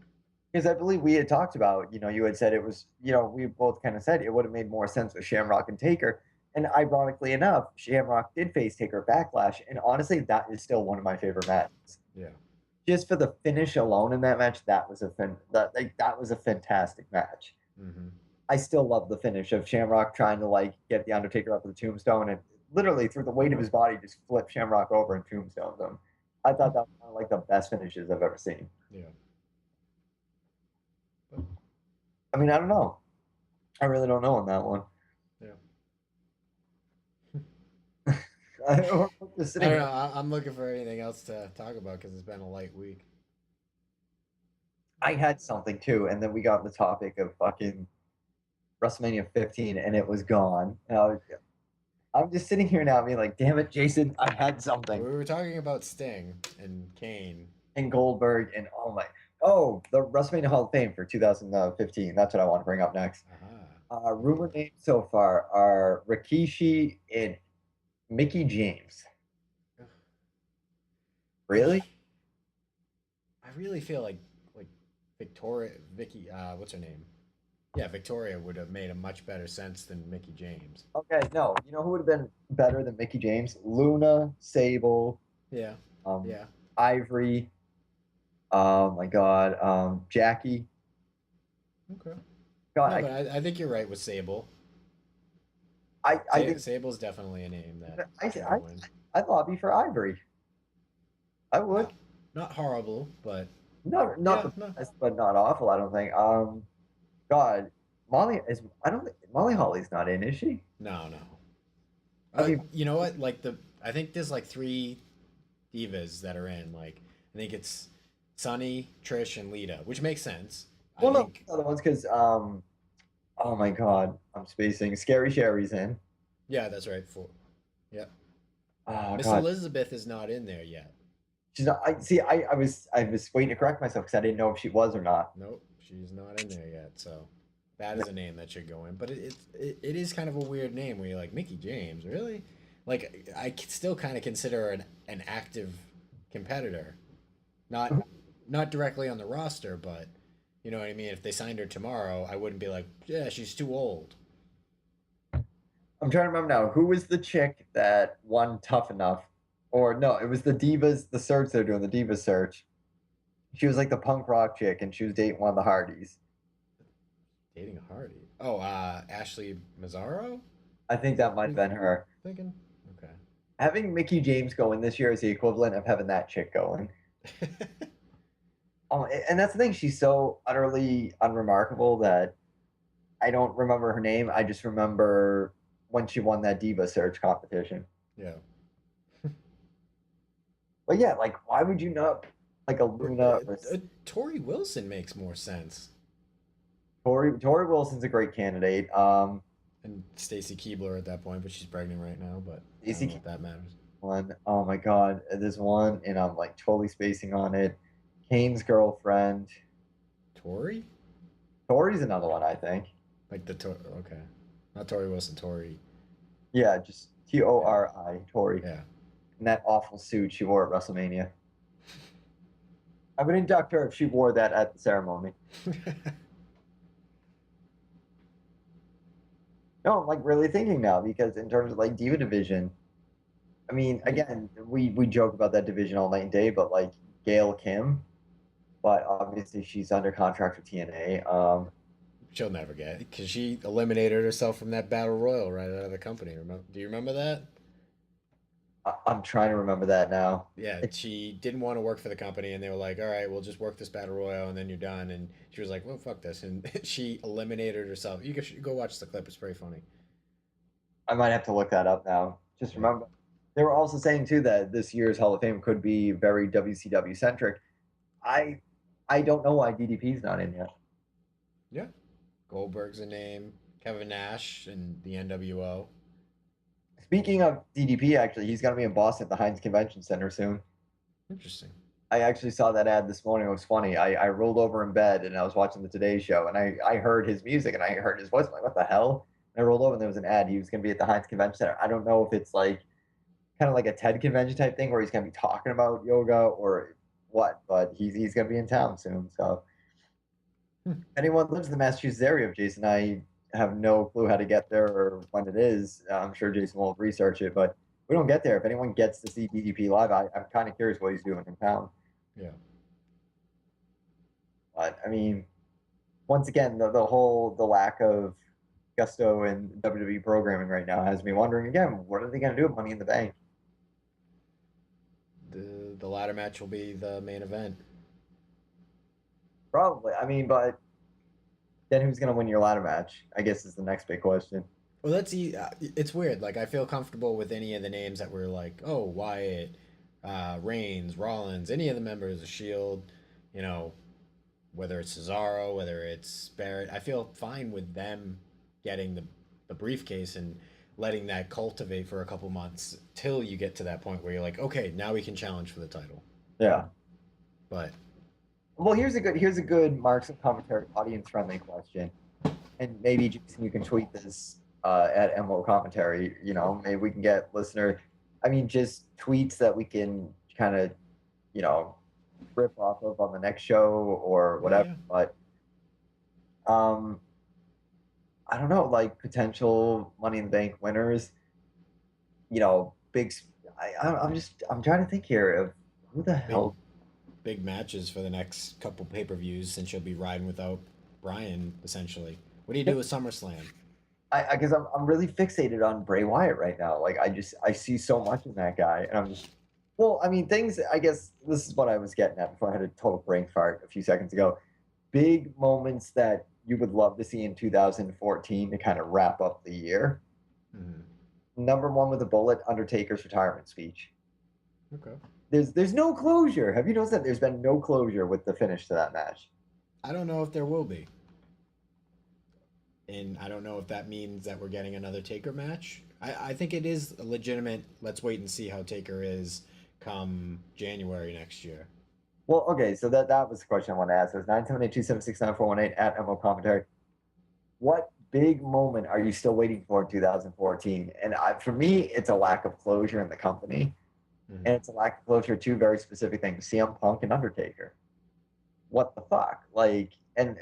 Because I believe we had talked about, you had said it was, we both kind of said it would have made more sense with Shamrock and Taker. And ironically enough, Shamrock did face Taker Backlash. And honestly, that is still one of my favorite matches. Yeah. Just for the finish alone in that match, that was a fantastic match. Mm-hmm. I still love the finish of Shamrock trying to get the Undertaker up to the tombstone, and literally through the weight of his body just flip Shamrock over and tombstones him. I thought that was one of the best finishes I've ever seen. Yeah. I mean, I don't know. I really don't know on that one. Yeah. I don't know. I'm looking for anything else to talk about because it's been a light week. I had something too, and then we got the topic of fucking WrestleMania 15, and it was gone. And I'm just sitting here now being like, damn it, Jason, I had something. We were talking about Sting and Kane. And Goldberg, and the WrestleMania Hall of Fame for 2015. That's what I want to bring up next. Uh-huh. Rumor names so far are Rikishi and Mickey James. Really? I really feel like Vicky, what's her name? Yeah, Victoria would have made a much better sense than Mickey James. Okay, no. You know who would have been better than Mickey James? Luna, Sable. Yeah. Yeah. Ivory. Oh my God. Jackie. Okay. God, no, but I think you're right with Sable. I think Sable's definitely a name that I'd lobby for Ivory. I would. Not horrible, but not the best, but not awful. I don't think. God, Molly Holly's not in, is she? No. I mean, you know what? I think there's 3 divas that are in. I think it's Sunny, Trish, and Lita, which makes sense. Well, no, other ones because oh my God, I'm spacing. Scary Sherry's in. Yeah, that's right. Yeah. Oh, Miss God. Elizabeth is not in there yet. She's not. I was waiting to correct myself because I didn't know if she was or not. Nope, she's not in there yet. So that is a name that should go in. But it is kind of a weird name where you're like, Mickey James, really? I still kind of consider her an active competitor, not directly on the roster, but you know what I mean. If they signed her tomorrow, I wouldn't be like, yeah, she's too old. I'm trying to remember now. Who was the chick that won Tough Enough? Or no, it was the Divas, the search they're doing, the Divas search. She was like the punk rock chick, and she was dating one of the Hardys. Dating a Hardy. Oh, Ashley Mazzaro? I think that might have been her. Thinking? Okay. Having Mickey James going this year is the equivalent of having that chick going. And that's the thing. She's so utterly unremarkable that I don't remember her name. I just remember when she won that Diva Search competition. Yeah. But yeah, like, why would you not like a Luna? Tori Wilson makes more sense. Tori Wilson's a great candidate. And Stacy Keebler at that point, but she's pregnant right now. But I Stacey don't know if that matters. One. Oh my God, there's one, and I'm like totally spacing on it. Kane's girlfriend. Tori? Tori's another one, I think. Like the Tori. Okay. Not Tori Wilson, Tori. Yeah, just Tori. Tori. Yeah. In that awful suit she wore at WrestleMania. I would induct her if she wore that at the ceremony. No, I'm like really thinking now because in terms of like Diva division, I mean, again, we joke about that division all night and day, but like Gail Kim, but obviously she's under contract with TNA. She'll never get it because she eliminated herself from that battle royal right out of the company. Do you remember that? I'm trying to remember that now. Yeah, she didn't want to work for the company, and they were like, "All right, we'll just work this battle royal, and then you're done." And she was like, "Well, fuck this," and she eliminated herself. You should go watch the clip; it's very funny. I might have to look that up now. Just remember, they were also saying too that this year's Hall of Fame could be very WCW centric. I don't know why DDP's not in yet. Yeah, Goldberg's a name. Kevin Nash and the NWO. Speaking of DDP, actually, he's going to be in Boston at the Heinz Convention Center soon. Interesting. I actually saw that ad this morning. It was funny. I rolled over in bed and I was watching the Today Show and I heard his music and I heard his voice. I'm like, what the hell? And I rolled over and there was an ad. He was going to be at the Heinz Convention Center. I don't know if it's like kind of like a TED convention type thing where he's going to be talking about yoga or what, but he's going to be in town soon. So if anyone lives in the Massachusetts area of Jason, I have no clue how to get there or when it is. I'm sure Jason will research it, but we don't get there. If anyone gets to see DDP live, I'm kind of curious what he's doing in town. Yeah. But I mean, once again, the lack of gusto in WWE programming right now has me wondering again, what are they going to do with Money in the Bank? The ladder match will be the main event. Probably. I mean, but then who's going to win your ladder match? I guess is the next big question. Well, it's weird. Like, I feel comfortable with any of the names that were like, oh, Wyatt, Reigns, Rollins, any of the members of Shield, you know, whether it's Cesaro, whether it's Barrett. I feel fine with them getting the briefcase and letting that cultivate for a couple months till you get to that point where you're like, okay, now we can challenge for the title. Yeah. But well, here's a good Marks and Commentary audience friendly question, and maybe Jason, you can tweet this at MO Commentary. You know, maybe we can get listener. I mean, just tweets that we can kind of, you know, rip off of on the next show or whatever. Yeah. But I don't know, like potential Money in the Bank winners. You know, big. I'm trying to think here of who the hell. Big matches for the next couple pay-per-views since you'll be riding without Bryan essentially. What do you do with SummerSlam? Because I'm really fixated on Bray Wyatt right now. Like I see so much in that guy, and I'm just. Well, I mean, things. I guess this is what I was getting at before I had a total brain fart a few seconds ago. Big moments that you would love to see in 2014 to kind of wrap up the year. Mm-hmm. Number one with a bullet, Undertaker's retirement speech. Okay. There's no closure. Have you noticed that there's been no closure with the finish to that match? I don't know if there will be. And I don't know if that means that we're getting another Taker match. I think it is a legitimate, let's wait and see how Taker is come January next year. Well, okay, so that was the question I wanted to ask. It was 978-276-9418 at MO Commentary. What big moment are you still waiting for in 2014? And for me, it's a lack of closure in the company. Mm-hmm. And it's a lack of closure to very specific things, CM Punk and Undertaker. What the fuck? Like, and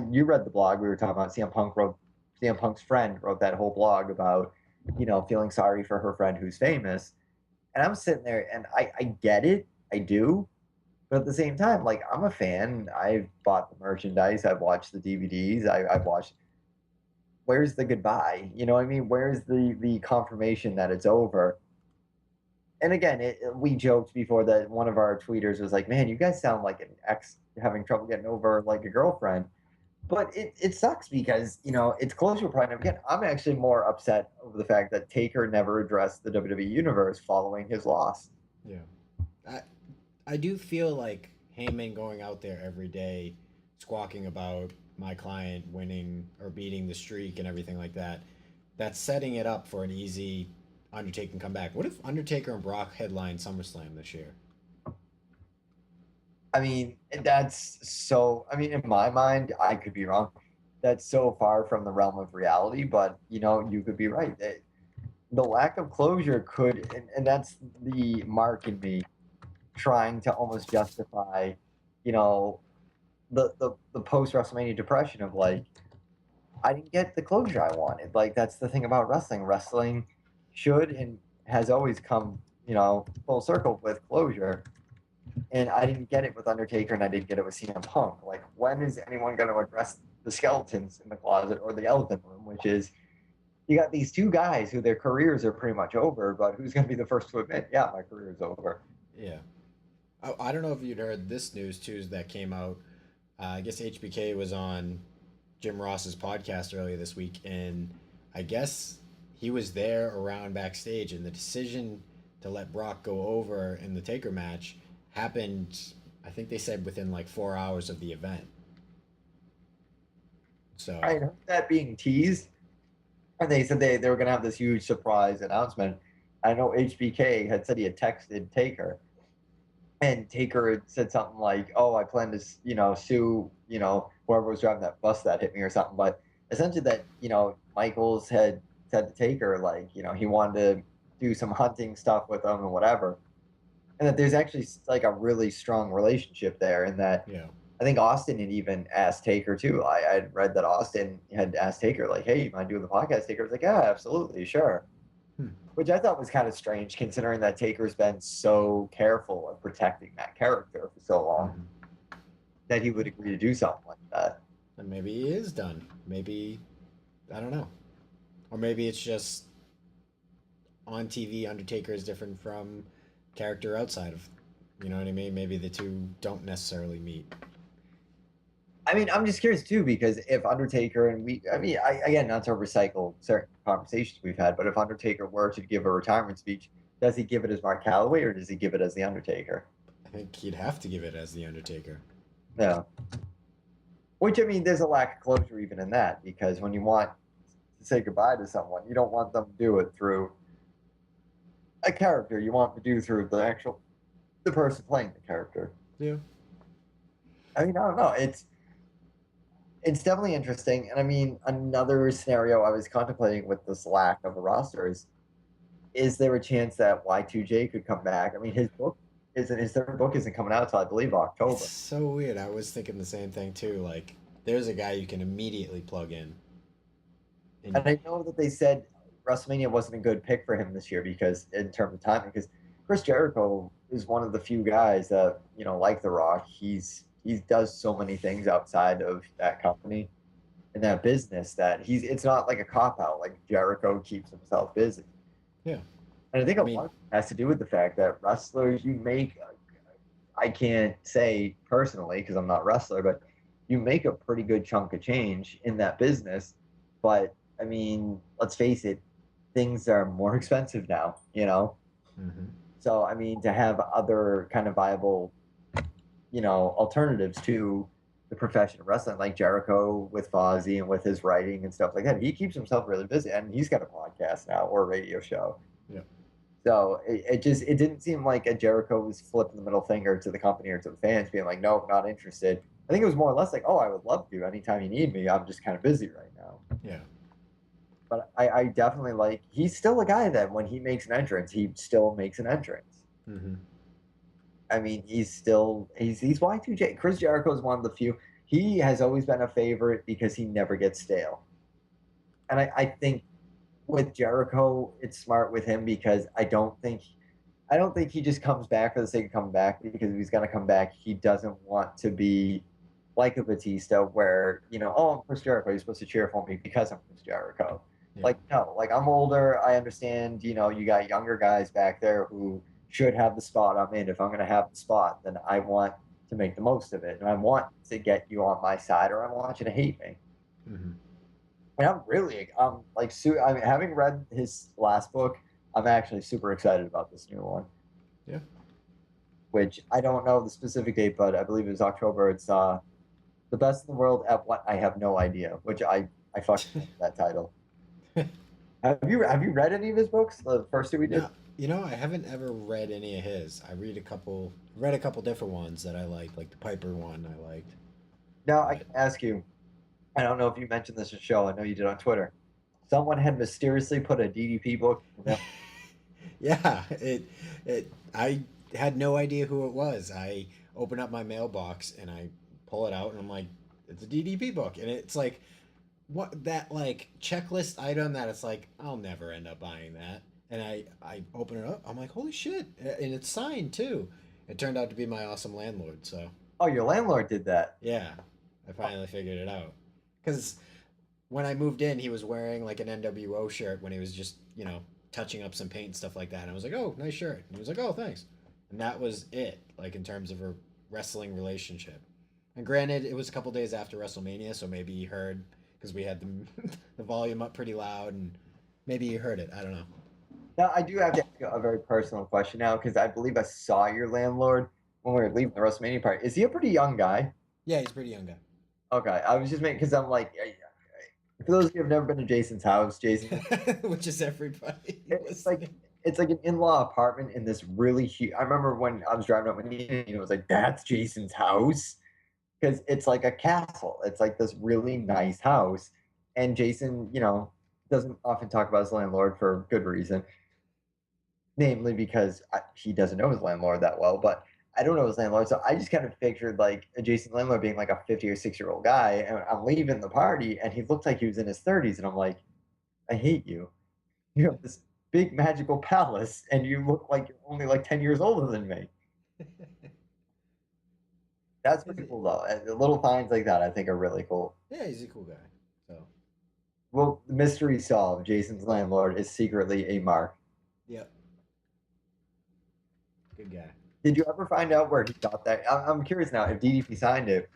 you read the blog we were talking about. CM Punk's friend wrote that whole blog about, you know, feeling sorry for her friend who's famous. And I'm sitting there and I get it. I do. But at the same time, like, I'm a fan. I've bought the merchandise. I've watched the DVDs. I've watched. Where's the goodbye? You know what I mean? Where's the confirmation that it's over? And again, we joked before that one of our tweeters was like, "Man, you guys sound like an ex having trouble getting over like a girlfriend." But it sucks because, it's closure point. And again, I'm actually more upset over the fact that Taker never addressed the WWE Universe following his loss. Yeah. I do feel like Heyman going out there every day squawking about my client winning or beating the streak and everything like that, that's setting it up for an easy Undertaker comeback. What if Undertaker and Brock headline SummerSlam this year? I mean, in my mind, I could be wrong. That's so far from the realm of reality, but, you could be right. The lack of closure could, and that's the mark in me trying to almost justify, the post WrestleMania depression of like, I didn't get the closure I wanted. Like, that's the thing about wrestling. Wrestling should and has always come, full circle with closure. And I didn't get it with Undertaker, and I didn't get it with CM Punk. Like, when is anyone going to address the skeletons in the closet or the elephant room, which is you got these two guys who their careers are pretty much over, but who's going to be the first to admit, yeah, my career is over? Yeah. I don't know if you'd heard this news too that came out. I guess HBK was on Jim Ross's podcast earlier this week, and I guess he was there around backstage, and the decision to let Brock go over in the Taker match happened, I think they said within like 4 hours of the event. So I heard that being teased, and they said they were going to have this huge surprise announcement. I know HBK had said he had texted Taker, and Taker had said something like, "Oh, I plan to, sue, whoever was driving that bus that hit me or something." But essentially, that Michaels had said to Taker, like, he wanted to do some hunting stuff with him and whatever, and that there's actually like a really strong relationship there, and that I think Austin had even asked Taker too. I had read that Austin had asked Taker, like, "Hey, you mind doing the podcast?" Taker was like, "Yeah, absolutely, sure." Which I thought was kind of strange, considering that Taker's been so careful of protecting that character for so long, that he would agree to do something like that. And maybe he is done. Maybe, I don't know. Or maybe it's just on TV, Undertaker is different from character outside of, you know what I mean? Maybe the two don't necessarily meet. I mean, I'm just curious too, because if Undertaker again, not to recycle certain conversations we've had, but if Undertaker were to give a retirement speech, does he give it as Mark Calloway or does he give it as The Undertaker? I think he'd have to give it as The Undertaker. Yeah. Which, I mean, there's a lack of closure even in that, because when you want to say goodbye to someone, you don't want them to do it through a character. You want to do through the person playing the character. Yeah. I mean, I don't know. It's definitely interesting. And I mean, another scenario I was contemplating with this lack of a roster is there a chance that Y2J could come back? I mean, his third book isn't coming out until I believe October. It's so weird. I was thinking the same thing too. Like, there's a guy you can immediately plug in. And I know that they said WrestleMania wasn't a good pick for him this year because in terms of timing, because Chris Jericho is one of the few guys that, like The Rock, he does so many things outside of that company and that business that it's not like a cop-out. Like, Jericho keeps himself busy. Yeah. And I think a lot of it has to do with the fact that wrestlers, I can't say personally because I'm not a wrestler, but you make a pretty good chunk of change in that business. But, I mean, let's face it, things are more expensive now, Mm-hmm. So, I mean, to have other kind of viable alternatives to the profession of wrestling, like Jericho with Fozzy and with his writing and stuff like that. He keeps himself really busy, and he's got a podcast now or a radio show. Yeah. So it didn't seem like a Jericho was flipping the middle finger to the company or to the fans, being like, "Nope, not interested." I think it was more or less like, "Oh, I would love to. Anytime you need me, I'm just kind of busy right now." Yeah. But I definitely he's still a guy that when he makes an entrance, he still makes an entrance. Mm-hmm. I mean, he's Y2J. Chris Jericho is one of the few. He has always been a favorite because he never gets stale. And I think with Jericho, it's smart with him because I don't think I don't think he just comes back for the sake of coming back, because if he's going to come back, he doesn't want to be like a Batista where, oh, I'm Chris Jericho. You're supposed to cheer for me because I'm Chris Jericho. Yeah. Like, no, like I'm older. I understand, you got younger guys back there who should have the spot I'm in. If I'm going to have the spot, then I want to make the most of it. And I want to get you on my side, or I want you to hate me. Mm-hmm. And I mean, having read his last book, I'm actually super excited about this new one. Yeah. Which I don't know the specific date, but I believe it was October. It's the best in the world at what I have no idea, which I fucking love that title. Have you read any of his books? The first two we did? No, I haven't ever read any of his. I read a couple different ones that I like the Piper one I liked. Now I can ask you, I don't know if you mentioned this in the show, I know you did on Twitter. Someone had mysteriously put a DDP book. Yeah, I had no idea who it was. I open up my mailbox and I pull it out and I'm like, it's a DDP book. And it's like, what, that like checklist item that it's like, I'll never end up buying that. And I open it up, I'm like, holy shit. And it's signed too. It turned out to be my awesome landlord, so. Oh, your landlord did that? Yeah, I finally figured it out. Because when I moved in, he was wearing like an NWO shirt when he was just, touching up some paint and stuff like that. And I was like, oh, nice shirt. And he was like, oh, thanks. And that was it, like in terms of a wrestling relationship. And granted, it was a couple days after WrestleMania, so maybe he heard, because we had the volume up pretty loud, and maybe he heard it. I don't know. Now, I do have to ask a very personal question now, because I believe I saw your landlord when we were leaving the WrestleMania party. Is he a pretty young guy? Yeah, he's a pretty young guy. Okay, I was just making, because I'm like, for those of you who have never been to Jason's house, Jason, which is everybody. It's like an in-law apartment in this really huge. I remember when I was driving up with Nina, it was like, that's Jason's house, because it's like a castle. It's like this really nice house, and Jason, doesn't often talk about his landlord for good reason, namely because he doesn't know his landlord that well. But I don't know his landlord, so I just kind of pictured like a Jason landlord being like a 50 or 60-year-old guy, and I'm leaving the party, and he looked like he was in his 30s, and I'm like, I hate you. You have this big magical palace, and you look like you're only like 10 years older than me. That's pretty cool, though. And the little finds like that, I think, are really cool. Yeah, he's a cool guy. So. Well, the mystery solved. Jason's landlord is secretly a Mark. Yep. Good guy. Did you ever find out where he got that? I'm curious now if DDP signed it,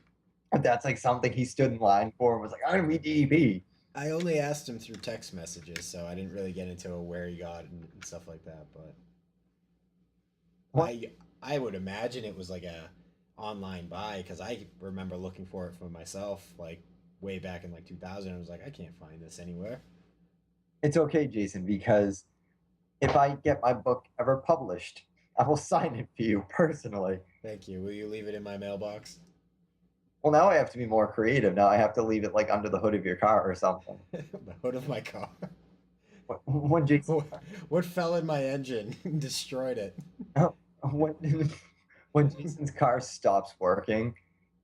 if that's like something he stood in line for and was like, I'm going to be DDP. I only asked him through text messages, so I didn't really get into where he got and stuff like that. But I would imagine it was like a online buy, because I remember looking for it for myself like way back in like 2000. I was like, I can't find this anywhere. It's okay, Jason, because if I get my book ever published, I will sign it for you personally. Thank you. Will you leave it in my mailbox? Well, now I have to be more creative. Now I have to leave it like under the hood of your car or something. The hood of my car. When Jason, what fell in my engine and destroyed it? When Jason's car stops working,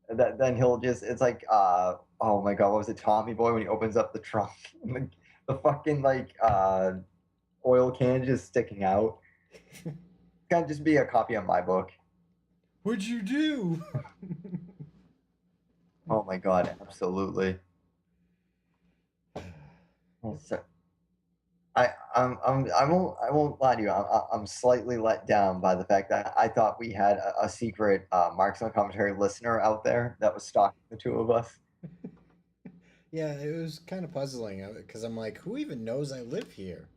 then he'll just, it's like, oh my God, what was it, Tommy Boy, when he opens up the trunk and the fucking like oil can just sticking out. Can't just be a copy of my book. What'd you do? Oh my God, absolutely. So, I won't lie to you. I'm slightly let down by the fact that I thought we had a secret Marks on Commentary listener out there that was stalking the two of us. Yeah, it was kind of puzzling because I'm like, who even knows I live here?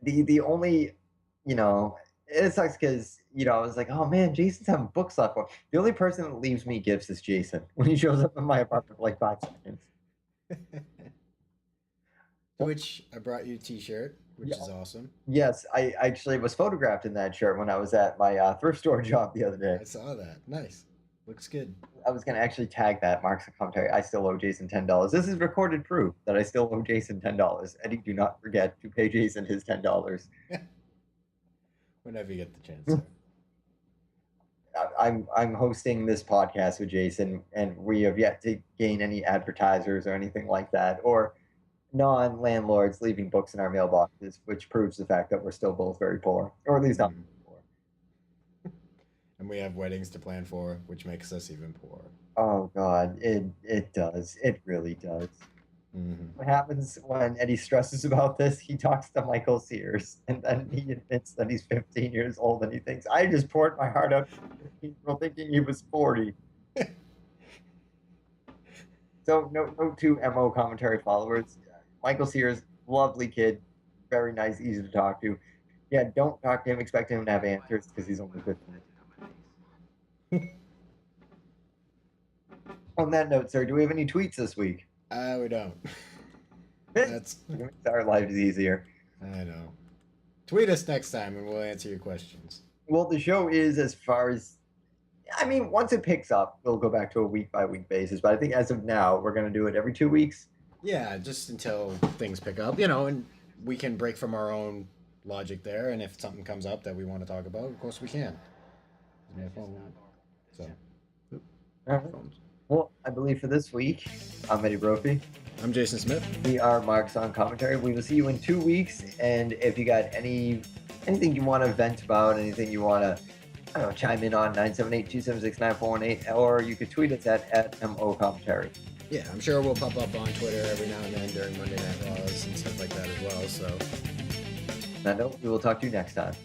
The only, it sucks because, I was like, oh man, Jason's having books left for him. The only person that leaves me gifts is Jason when he shows up in my apartment for like 5 seconds. Which I brought you a t-shirt, which is awesome. Yes, I actually was photographed in that shirt when I was at my thrift store job the other day. I saw that. Nice. Looks good. I was going to actually tag that Marks and Commentary. I still owe Jason $10. This is recorded proof that I still owe Jason $10. Eddie, do not forget to pay Jason his $10. Whenever you get the chance. I'm hosting this podcast with Jason, and we have yet to gain any advertisers or anything like that, or non-landlords leaving books in our mailboxes, which proves the fact that we're still both very poor, or at least I'm poor. And we have weddings to plan for, which makes us even poorer. Oh God, it does. It really does. What happens when Eddie stresses about this? He talks to Michael Sears, and then he admits that he's 15 years old, and he thinks, I just poured my heart out to people thinking he was 40. So, no two MO commentary followers. Michael Sears, lovely kid, very nice, easy to talk to. Yeah, don't talk to him, expect him to have answers, because he's only 15. On that note, sir, do we have any tweets this week? We don't. That's makes our lives easier. I know. Tweet us next time and we'll answer your questions. Well, the show is as far as, I mean, once it picks up, we'll go back to a week-by-week basis. But I think as of now, we're going to do it every 2 weeks. Yeah, just until things pick up, and we can break from our own logic there. And if something comes up that we want to talk about, of course we can. So. Well, I believe for this week, I'm Eddie Brophy. I'm Jason Smith. We are Marks on Commentary. We will see you in 2 weeks. And if you got anything you want to vent about, anything you want to, chime in on, 978-276-9418, or you could tweet us at MO Commentary. Yeah, I'm sure we'll pop up on Twitter every now and then during Monday Night Raws and stuff like that as well. So, On that note, we will talk to you next time.